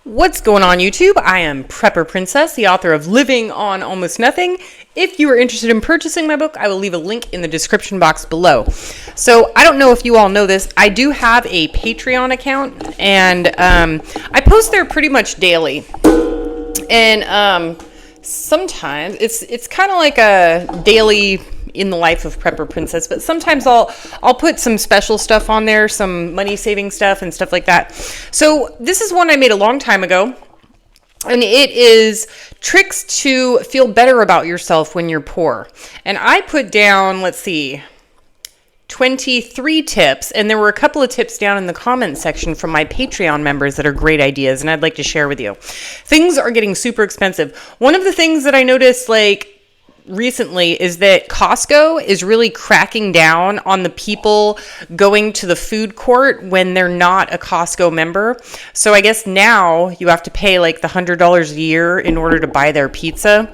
What's going on, YouTube? I am Prepper Princess, the author of Living on Almost Nothing. If you are interested in purchasing my book, I will leave a link in the description box below. So I don't know if you all know this. I do have a Patreon account, and I post there pretty much daily. And sometimes it's kind of like a daily in the life of Prepper Princess, but sometimes I'll put some special stuff on there, some money saving stuff and stuff like that. So this is one I made a long time ago, and it is tricks to feel better about yourself when you're poor. And I put down, 23 tips, and there were a couple of tips down in the comment section from my Patreon members that are great ideas, and I'd like to share with you. Things are getting super expensive. One of the things that I noticed recently is that Costco is really cracking down on the people going to the food court when they're not a Costco member. So I guess now you have to pay the $100 a year in order to buy their pizza.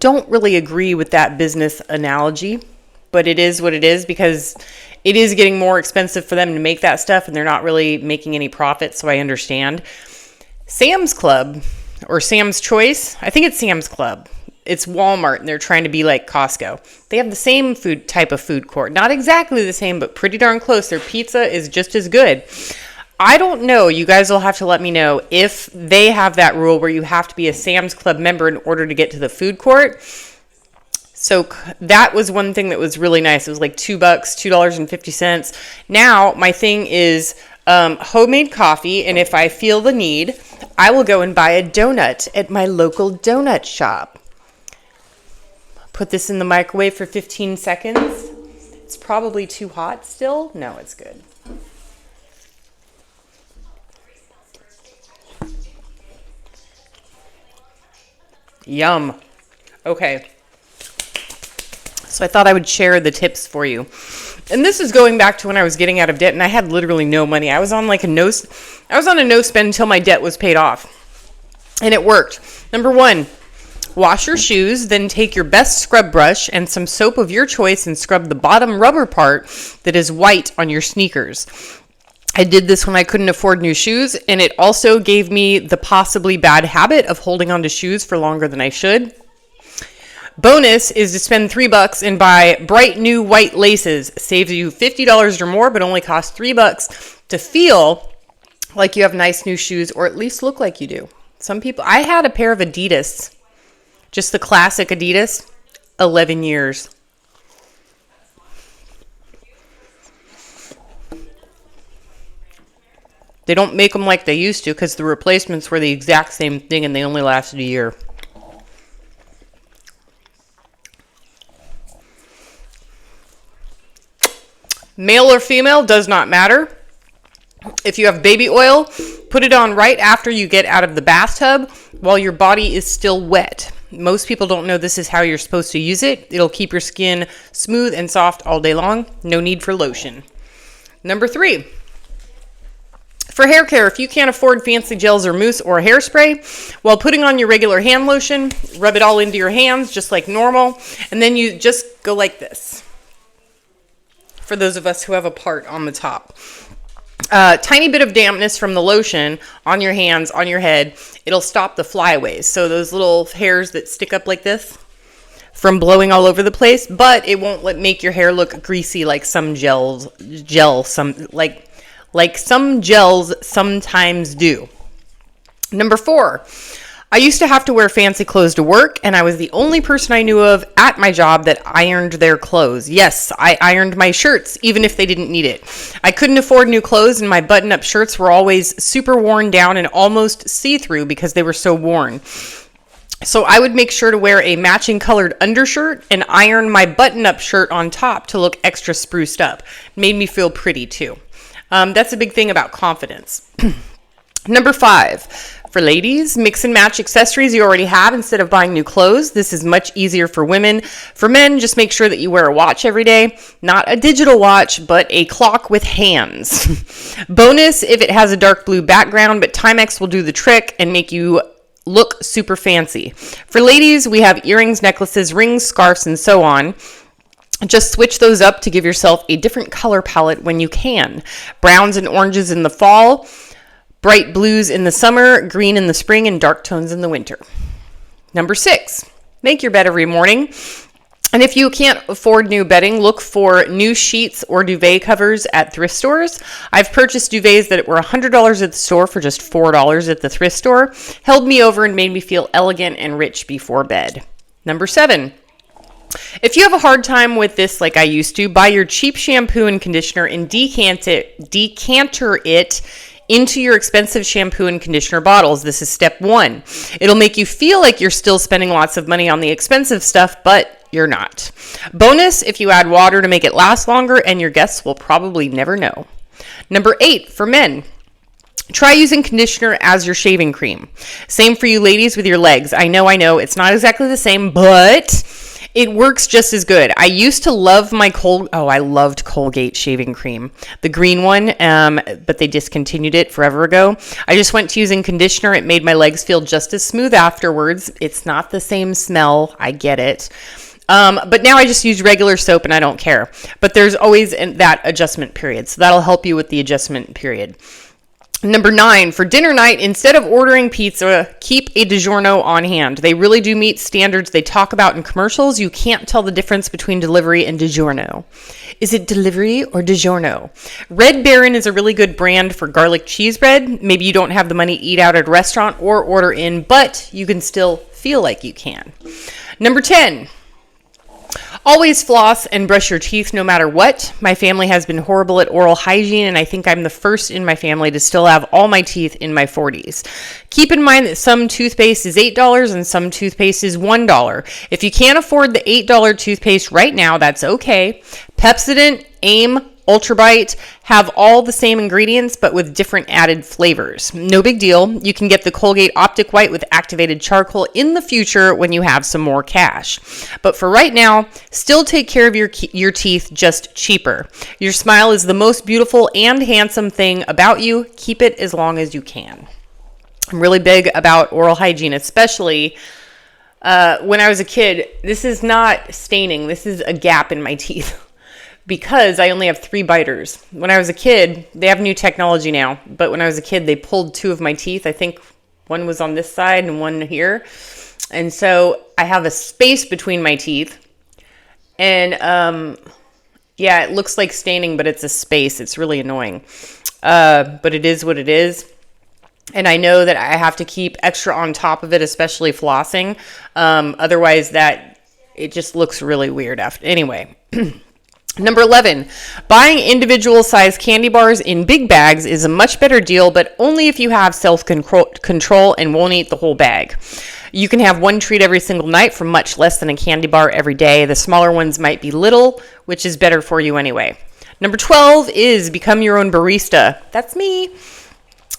Don't really agree with that business analogy, but it is what it is because it is getting more expensive for them to make that stuff and they're not really making any profit, so I understand. Sam's Club or Sam's Choice, I think it's Sam's Club. It's Walmart, and they're trying to be like Costco. They have the same type of food court. Not exactly the same, but pretty darn close. Their pizza is just as good. I don't know. You guys will have to let me know if they have that rule where you have to be a Sam's Club member in order to get to the food court. So that was one thing that was really nice. It was like $2, $2.50. Now, my thing is homemade coffee, and if I feel the need, I will go and buy a donut at my local donut shop. Put this in the microwave for 15 seconds. It's probably too hot still. No, it's good. Yum. Okay. So I thought I would share the tips for you. And this is going back to when I was getting out of debt and I had literally no money. I was on a no spend until my debt was paid off. And it worked. Number 1, wash your shoes, then take your best scrub brush and some soap of your choice and scrub the bottom rubber part that is white on your sneakers. I did this when I couldn't afford new shoes, and it also gave me the possibly bad habit of holding onto shoes for longer than I should. Bonus is to spend $3 and buy bright new white laces. Saves you $50 or more, but only costs $3 to feel like you have nice new shoes, or at least look like you do. Some people, I had a pair of Adidas, just the classic Adidas, 11 years. They don't make them like they used to because the replacements were the exact same thing and they only lasted a year. Male or female does not matter. If you have baby oil, put it on right after you get out of the bathtub while your body is still wet. Most people don't know this is how you're supposed to use it. It'll keep your skin smooth and soft all day long. No need for lotion. Number 3, for hair care, if you can't afford fancy gels or mousse or hairspray, while putting on your regular hand lotion, rub it all into your hands just like normal, and then you just go like this. For those of us who have a part on the top. Tiny bit of dampness from the lotion on your hands, on your head, it'll stop the flyaways. So those little hairs that stick up like this from blowing all over the place, but it won't make your hair look greasy like some gels sometimes do. Number 4, I used to have to wear fancy clothes to work, and I was the only person I knew of at my job that ironed their clothes. Yes, I ironed my shirts, even if they didn't need it. I couldn't afford new clothes, and my button-up shirts were always super worn down and almost see-through because they were so worn. So I would make sure to wear a matching colored undershirt and iron my button-up shirt on top to look extra spruced up. Made me feel pretty, too. That's a big thing about confidence. Number 5. For ladies, mix and match accessories you already have instead of buying new clothes. This is much easier for women. For men, just make sure that you wear a watch every day. Not a digital watch, but a clock with hands. Bonus if it has a dark blue background, but Timex will do the trick and make you look super fancy. For ladies, we have earrings, necklaces, rings, scarves, and so on. Just switch those up to give yourself a different color palette when you can. Browns and oranges in the fall. Bright blues in the summer, green in the spring, and dark tones in the winter. Number 6, make your bed every morning. And if you can't afford new bedding, look for new sheets or duvet covers at thrift stores. I've purchased duvets that were $100 at the store for just $4 at the thrift store. Held me over and made me feel elegant and rich before bed. Number 7. If you have a hard time with this like I used to, buy your cheap shampoo and conditioner and decanter it into your expensive shampoo and conditioner bottles. This is step 1. It'll make you feel like you're still spending lots of money on the expensive stuff, but you're not. Bonus, if you add water to make it last longer, and your guests will probably never know. Number 8, for men. Try using conditioner as your shaving cream. Same for you ladies with your legs. I know, it's not exactly the same, but it works just as good. I used to love I loved Colgate shaving cream, the green one, but they discontinued it forever ago. I just went to using conditioner. It made my legs feel just as smooth afterwards. It's not the same smell. I get it. But now I just use regular soap and I don't care. But there's always that adjustment period. So that'll help you with the adjustment period. Number 9, for dinner night, instead of ordering pizza, keep a DiGiorno on hand. They really do meet standards they talk about in commercials. You can't tell the difference between delivery and DiGiorno. Is it delivery or DiGiorno? Red Baron is a really good brand for garlic cheese bread. Maybe you don't have the money to eat out at a restaurant or order in, but you can still feel like you can. Number 10. Always floss and brush your teeth no matter what. My family has been horrible at oral hygiene, and I think I'm the first in my family to still have all my teeth in my 40s. Keep in mind that some toothpaste is $8 and some toothpaste is $1. If you can't afford the $8 toothpaste right now, that's okay. Pepsodent, Aim, Ultrabite have all the same ingredients but with different added flavors. No big deal. You can get the Colgate Optic White with activated charcoal in the future when you have some more cash. But for right now, still take care of your teeth, just cheaper. Your smile is the most beautiful and handsome thing about you. Keep it as long as you can. I'm really big about oral hygiene, especially when I was a kid. This is not staining. This is a gap in my teeth. Because I only have 3 biters. When I was a kid, they have new technology now, but when I was a kid, they pulled 2 of my teeth. I think one was on this side and one here. And so I have a space between my teeth. And it looks like staining, but it's a space. It's really annoying. But it is what it is. And I know that I have to keep extra on top of it, especially flossing. Otherwise, it just looks really weird after. Anyway. Number 11, buying individual size candy bars in big bags is a much better deal, but only if you have self-control and won't eat the whole bag. You can have one treat every single night for much less than a candy bar every day. The smaller ones might be little, which is better for you anyway. Number 12 is become your own barista. That's me.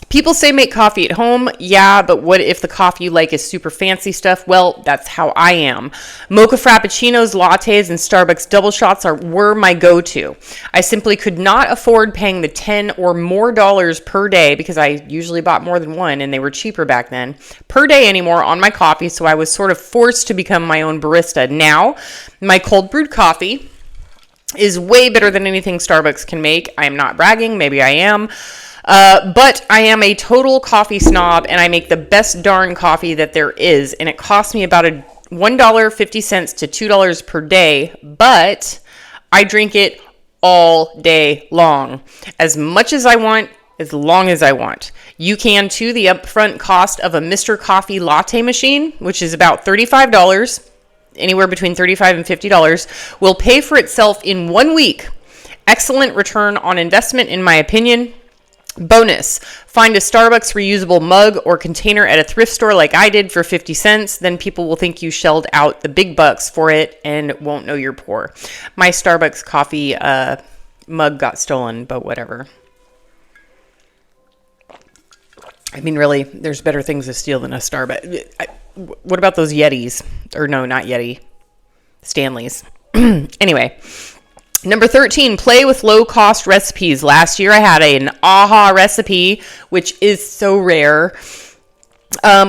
People say make coffee at home. Yeah, but what if the coffee you like is super fancy stuff? Well, that's how I am. Mocha frappuccinos, lattes, and Starbucks double shots were my go-to. I simply could not afford paying the $10 or more per day, because I usually bought more than one and they were cheaper back then, per day anymore on my coffee, so I was sort of forced to become my own barista. Now, my cold brewed coffee is way better than anything Starbucks can make. I am not bragging. Maybe I am. But I am a total coffee snob, and I make the best darn coffee that there is, and it costs me about $1.50 to $2 per day, but I drink it all day long, as much as I want, as long as I want. You can too. The upfront cost of a Mr. Coffee latte machine, which is about $35, anywhere between $35 and $50, will pay for itself in 1 week. Excellent return on investment, in my opinion. Bonus, find a Starbucks reusable mug or container at a thrift store like I did for 50 cents. Then people will think you shelled out the big bucks for it and won't know you're poor. My Starbucks coffee mug got stolen, but whatever. I mean, really, there's better things to steal than a Starbucks. What about those Yetis? Or no, not Yeti. Stanleys. Anyway. Number 13, play with low-cost recipes. Last year I had an AHA recipe, which is so rare,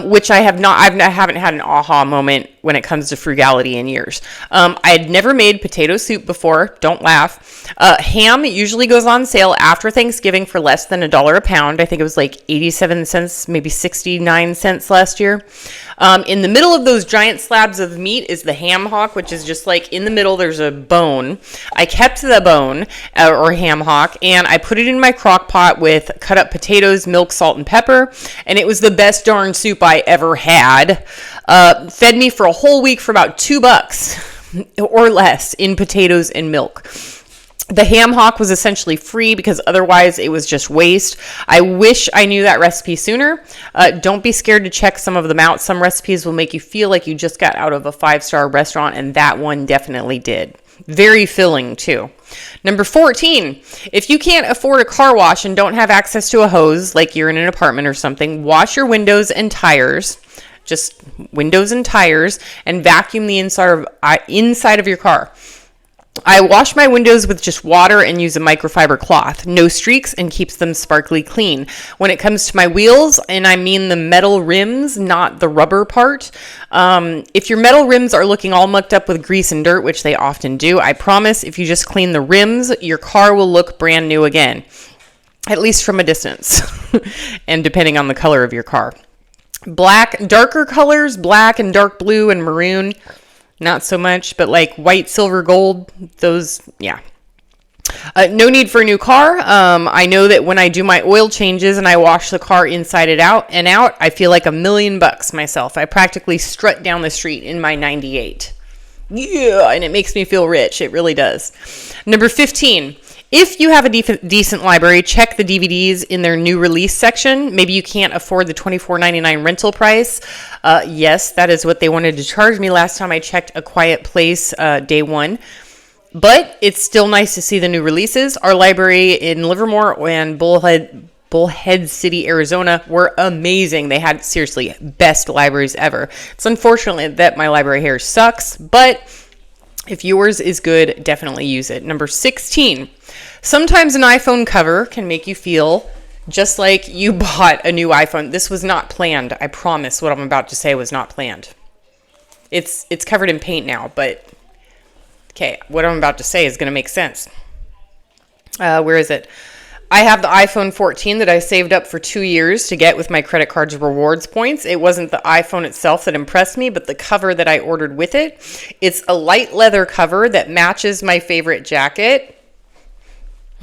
which I haven't had an AHA moment when it comes to frugality in years. I had never made potato soup before. Don't laugh. Ham usually goes on sale after Thanksgiving for less than $1 a pound. I think it was like 87 cents, maybe 69 cents last year. In the middle of those giant slabs of meat is the ham hock, which is just like in the middle, there's a bone. I kept the bone or ham hock and I put it in my crock pot with cut up potatoes, milk, salt, and pepper. And it was the best darn soup I ever had. Fed me for a whole week for about $2 or less in potatoes and milk. The ham hock was essentially free because otherwise it was just waste. I wish I knew that recipe sooner. Don't be scared to check some of them out. Some recipes will make you feel like you just got out of a 5-star restaurant, and that one definitely did. Very filling too. Number 14, if you can't afford a car wash and don't have access to a hose, like you're in an apartment or something, wash your windows and tires. Just windows and tires, and vacuum the inside of your car. I wash my windows with just water and use a microfiber cloth. No streaks and keeps them sparkly clean. When it comes to my wheels, and I mean the metal rims, not the rubber part, if your metal rims are looking all mucked up with grease and dirt, which they often do, I promise if you just clean the rims, your car will look brand new again. At least from a distance, and depending on the color of your car. Darker colors, black and dark blue and maroon, not so much, but like white, silver, gold, those, yeah. No need for a new car. I know that when I do my oil changes and I wash the car inside it out, I feel like $1,000,000 myself. I practically strut down the street in my 98. Yeah, and it makes me feel rich. It really does. Number 15. If you have a decent library, check the DVDs in their new release section. Maybe you can't afford the $24.99 rental price. Yes, that is what they wanted to charge me last time I checked A Quiet Place day one. But it's still nice to see the new releases. Our library in Livermore and Bullhead City, Arizona were amazing. They had, seriously, best libraries ever. It's unfortunate that my library here sucks, but if yours is good, definitely use it. Number 16. Sometimes an iPhone cover can make you feel just like you bought a new iPhone. This was not planned. I promise what I'm about to say was not planned. It's covered in paint now, but okay, what I'm about to say is going to make sense. Where is it? I have the iPhone 14 that I saved up for 2 years to get with my credit card's rewards points. It wasn't the iPhone itself that impressed me, but the cover that I ordered with it. It's a light leather cover that matches my favorite jacket.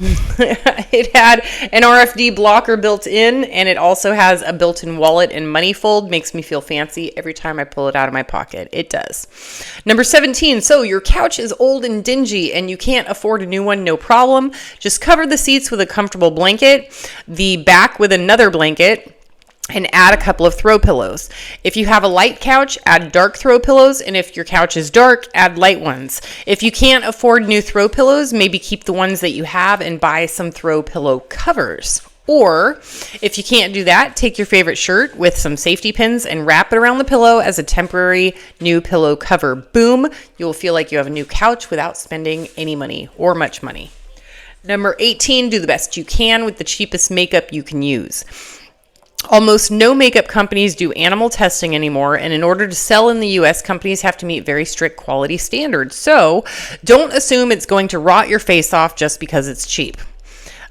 It had an RFD blocker built in, and it also has a built-in wallet and money fold. Makes me feel fancy every time I pull it out of my pocket. It does. Number 17. So your couch is old and dingy and you can't afford a new one, no problem. Just cover the seats with a comfortable blanket, the back with another blanket, and add a couple of throw pillows. If you have a light couch, add dark throw pillows, and if your couch is dark, add light ones. If you can't afford new throw pillows, maybe keep the ones that you have and buy some throw pillow covers. Or if you can't do that, take your favorite shirt with some safety pins and wrap it around the pillow as a temporary new pillow cover. Boom, you'll feel like you have a new couch without spending any money or much money. Number 18, do the best you can with the cheapest makeup you can use. Almost no makeup companies do animal testing anymore, and in order to sell in the US, companies have to meet very strict quality standards. So don't assume it's going to rot your face off just because it's cheap.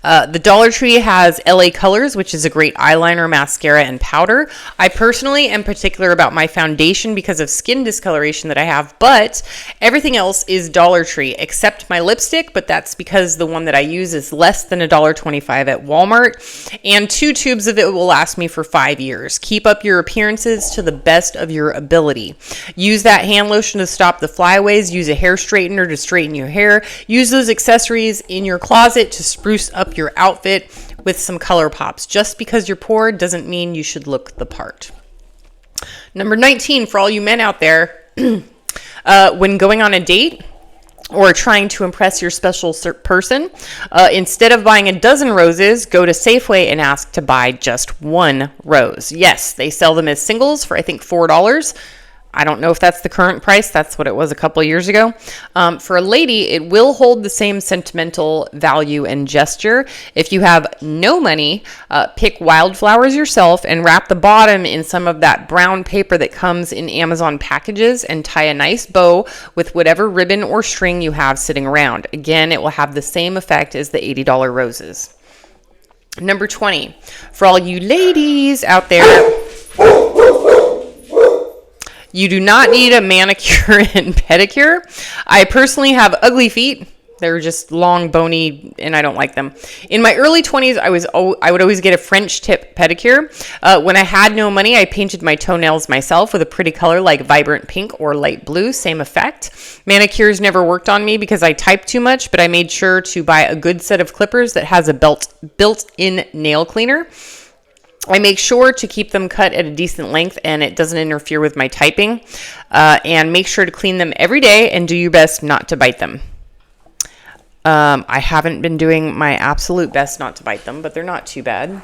The Dollar Tree has LA Colors, which is a great eyeliner, mascara, and powder. I personally am particular about my foundation because of skin discoloration that I have, but everything else is Dollar Tree except my lipstick, but that's because the one that I use is less than $1.25 at Walmart, and 2 tubes of it will last me for 5 years. Keep up your appearances to the best of your ability. Use that hand lotion to stop the flyaways. Use a hair straightener to straighten your hair. Use those accessories in your closet to spruce up your outfit with some color pops. Just because you're poor doesn't mean you should look the part. Number 19, for all you men out there, when going on a date or trying to impress your special person, instead of buying a dozen roses, go to Safeway and ask to buy just 1 rose. Yes, they sell them as singles for I think $4. I don't know if that's the current price. That's what it was a couple of years ago. For a lady, it will hold the same sentimental value and gesture. If you have no money, pick wildflowers yourself and wrap the bottom in some of that brown paper that comes in Amazon packages and tie a nice bow with whatever ribbon or string you have sitting around. Again, it will have the same effect as the $80 roses. Number 20, for all you ladies out there, you do not need a manicure and pedicure. I personally have ugly feet. They're just long, bony, and I don't like them. In my early 20s, I would always get a French tip pedicure. When I had no money, I painted my toenails myself with a pretty color like vibrant pink or light blue, same effect. Manicures never worked on me because I typed too much, but I made sure to buy a good set of clippers that has a built-in nail cleaner. I make sure to keep them cut at a decent length and it doesn't interfere with my typing. And make sure to clean them every day and do your best not to bite them. I haven't been doing my absolute best not to bite them, but they're not too bad.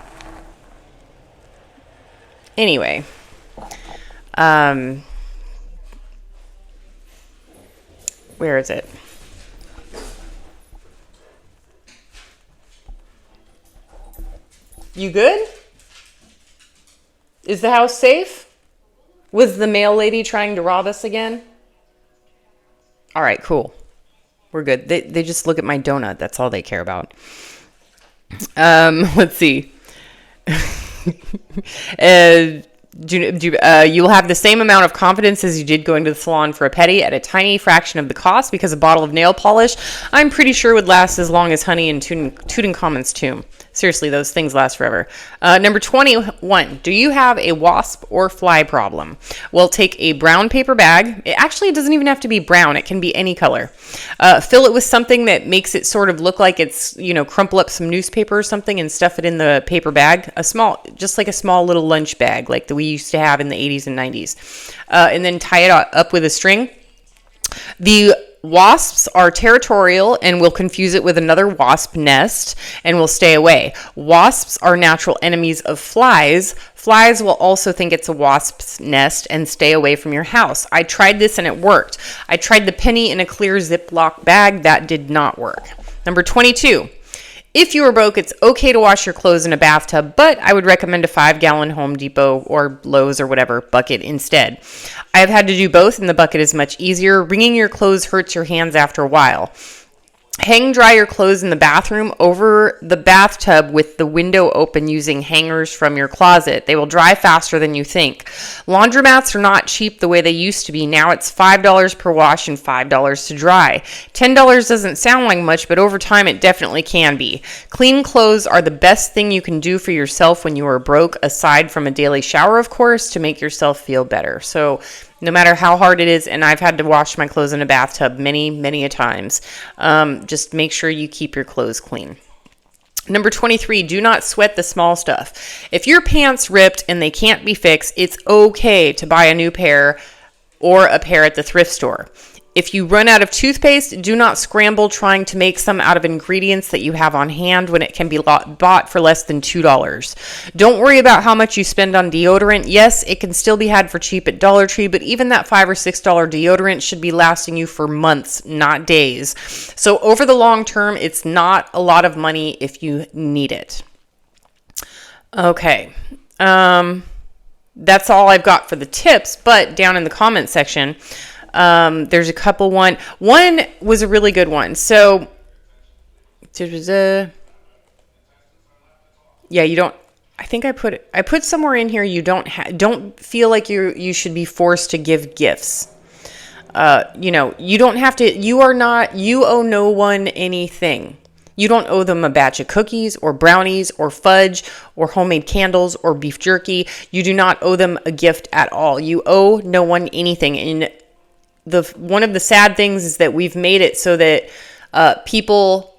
Anyway. Where is it? You good? Is the house safe? Was the mail lady trying to rob us again? All right, cool. We're good. They just look at my donut. That's all they care about. Let's see. You'll have the same amount of confidence as you did going to the salon for a pedi at a tiny fraction of the cost because a bottle of nail polish, I'm pretty sure, would last as long as honey in Tutankhamun's tomb. Seriously, those things last forever. Number 21, do you have a wasp or fly problem? Well, take a brown paper bag. It doesn't even have to be brown. It can be any color. Fill it with something that makes it sort of look like it's, crumple up some newspaper or something and stuff it in the paper bag. Just like a small little lunch bag like that we used to have in the 80s and 90s. And then tie it up with a string. The wasps are territorial and will confuse it with another wasp nest and will stay away. Wasps are natural enemies of flies. Flies will also think it's a wasp's nest and stay away from your house. I tried this and it worked. I tried the penny in a clear Ziploc bag. That did not work. Number 22. If you are broke, it's okay to wash your clothes in a bathtub, but I would recommend a 5-gallon Home Depot or Lowe's or whatever bucket instead. I have had to do both, and the bucket is much easier. Wringing your clothes hurts your hands after a while. Hang dry your clothes in the bathroom over the bathtub with the window open using hangers from your closet. They will dry faster than you think. Laundromats are not cheap the way they used to be. Now it's $5 per wash and $5 to dry. $10 doesn't sound like much, but over time it definitely can be. Clean clothes are the best thing you can do for yourself when you are broke, aside from a daily shower, of course, to make yourself feel better. So no matter how hard it is, and I've had to wash my clothes in a bathtub many, many a times, just make sure you keep your clothes clean. Number 23, do not sweat the small stuff. If your pants ripped and they can't be fixed, it's okay to buy a new pair or a pair at the thrift store. If you run out of toothpaste, do not scramble trying to make some out of ingredients that you have on hand when it can be bought for less than $2. Don't worry about how much you spend on deodorant. Yes, it can still be had for cheap at Dollar Tree, but even that $5 or $6 deodorant should be lasting you for months, not days. So over the long term, it's not a lot of money if you need it. Okay. That's all I've got for the tips, but down in the comment section, there's a couple. One was a really good one. So there was I think I put somewhere in here, you don't feel like you should be forced to give gifts. You don't have to, you owe no one anything. You don't owe them a batch of cookies or brownies or fudge or homemade candles or beef jerky. You do not owe them a gift at all. You owe no one anything. And one of the sad things is that we've made it so that people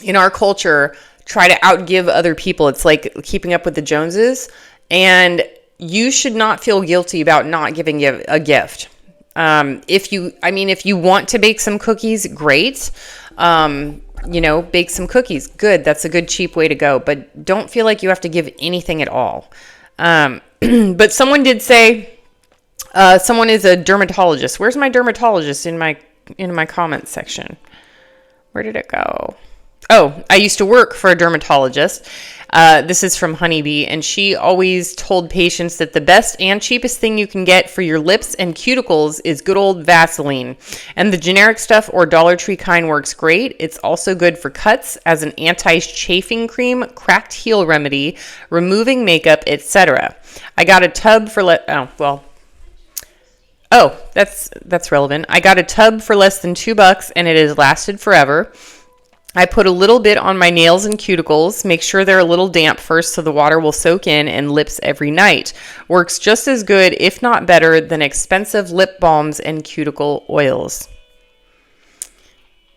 in our culture try to outgive other people. It's like keeping up with the Joneses, and you should not feel guilty about not giving a gift. If you want to bake some cookies, great. Bake some cookies. Good. That's a good cheap way to go, but don't feel like you have to give anything at all. But someone did say, Someone is a dermatologist. Where's my dermatologist in my comments section? Where did it go? Oh, I used to work for a dermatologist. This is from Honeybee, and she always told patients that the best and cheapest thing you can get for your lips and cuticles is good old Vaseline. And the generic stuff or Dollar Tree kind works great. It's also good for cuts as an anti-chafing cream, cracked heel remedy, removing makeup, etc. I got a tub for that's relevant. I got a tub for less than $2 and it has lasted forever. I put a little bit on my nails and cuticles. Make sure they're a little damp first so the water will soak in, and lips every night. Works just as good, if not better, than expensive lip balms and cuticle oils.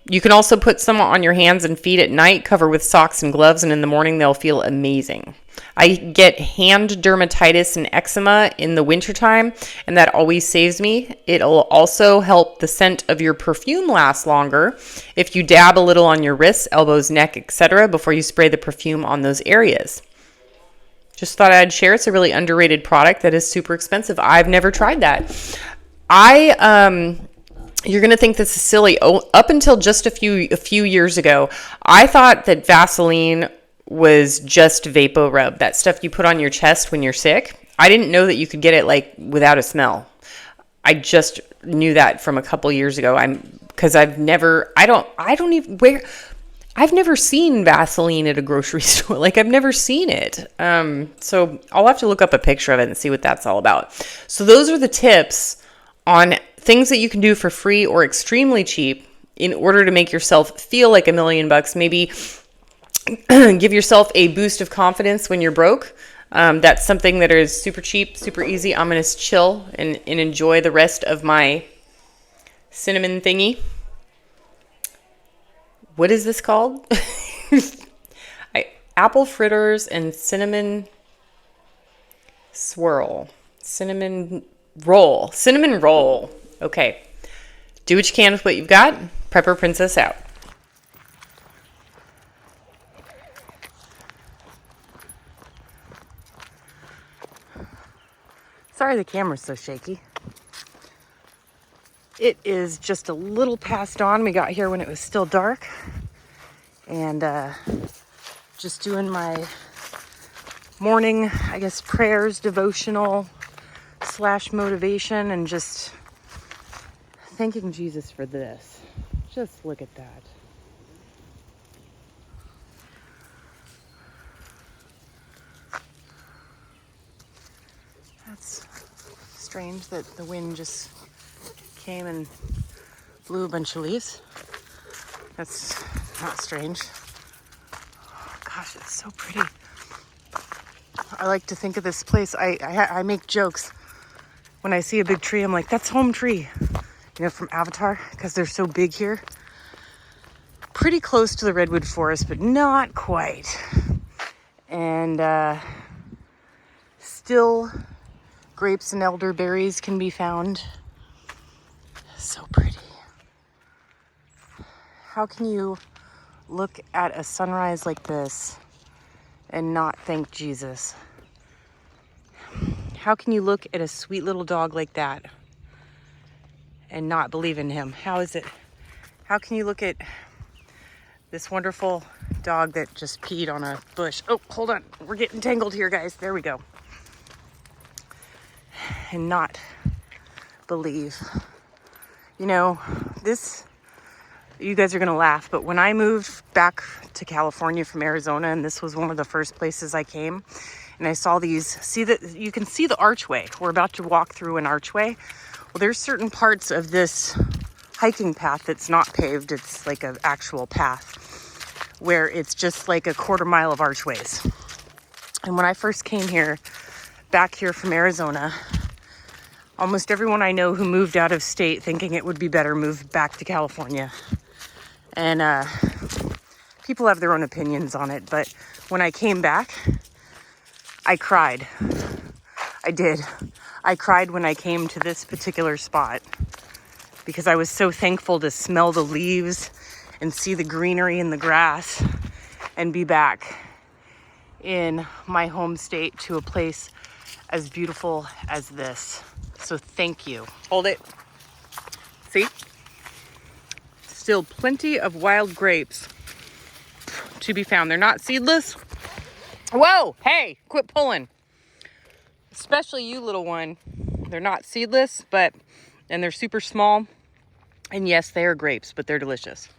You can also put some on your hands and feet at night, cover with socks and gloves, and in the morning they'll feel amazing. I get hand dermatitis and eczema in the wintertime, and that always saves me. It'll also help the scent of your perfume last longer if you dab a little on your wrists, elbows, neck, etc. before you spray the perfume on those areas. Just thought I'd share. It's a really underrated product that is super expensive. I've never tried that. You're going to think this is silly. Up until just a few years ago, I thought that Vaseline was just Vapo Rub, that stuff you put on your chest when you're sick. I didn't know that you could get it like without a smell. I just knew that from a couple years ago. I've never seen Vaseline at a grocery store. Like, I've never seen it. So I'll have to look up a picture of it and see what that's all about. So those are the tips on things that you can do for free or extremely cheap in order to make yourself feel like $1 million. Maybe give yourself a boost of confidence when you're broke. That's something that is super cheap, super easy. I'm going to chill and enjoy the rest of my cinnamon thingy. What is this called? Apple fritters and cinnamon swirl. Cinnamon roll. Okay. Do what you can with what you've got. Prepper Princess out. Sorry the camera's so shaky. It is just a little past dawn. We got here when it was still dark. And just doing my morning, I guess, prayers, devotional / motivation, and just thanking Jesus for this. Just look at that. That's strange that the wind just came and blew a bunch of leaves. That's not strange. Oh, gosh, it's so pretty. I like to think of this place. I make jokes. When I see a big tree, I'm like, that's home tree. You know, from Avatar, because they're so big here. Pretty close to the redwood forest, but not quite. And still grapes and elderberries can be found. So pretty. How can you look at a sunrise like this and not thank Jesus? How can you look at a sweet little dog like that and not believe in him? How can you look at this wonderful dog that just peed on a bush? Oh, hold on. We're getting tangled here, guys. There we go. And not believe. You know, you guys are going to laugh, but when I moved back to California from Arizona, and this was one of the first places I came, and I saw you can see the archway. We're about to walk through an archway. Well, there's certain parts of this hiking path that's not paved. It's like an actual path where it's just like a 1/4 mile of archways. And when I first came back here from Arizona, almost everyone I know who moved out of state thinking it would be better moved back to California. And people have their own opinions on it, but when I came back, I cried. I did. I cried when I came to this particular spot because I was so thankful to smell the leaves and see the greenery in the grass and be back in my home state to a place as beautiful as this. So thank you. Hold it. See? Still plenty of wild grapes to be found. They're not seedless. Whoa, hey, quit pulling. Especially you, little one. They're not seedless, and they're super small. And yes, they are grapes, but they're delicious.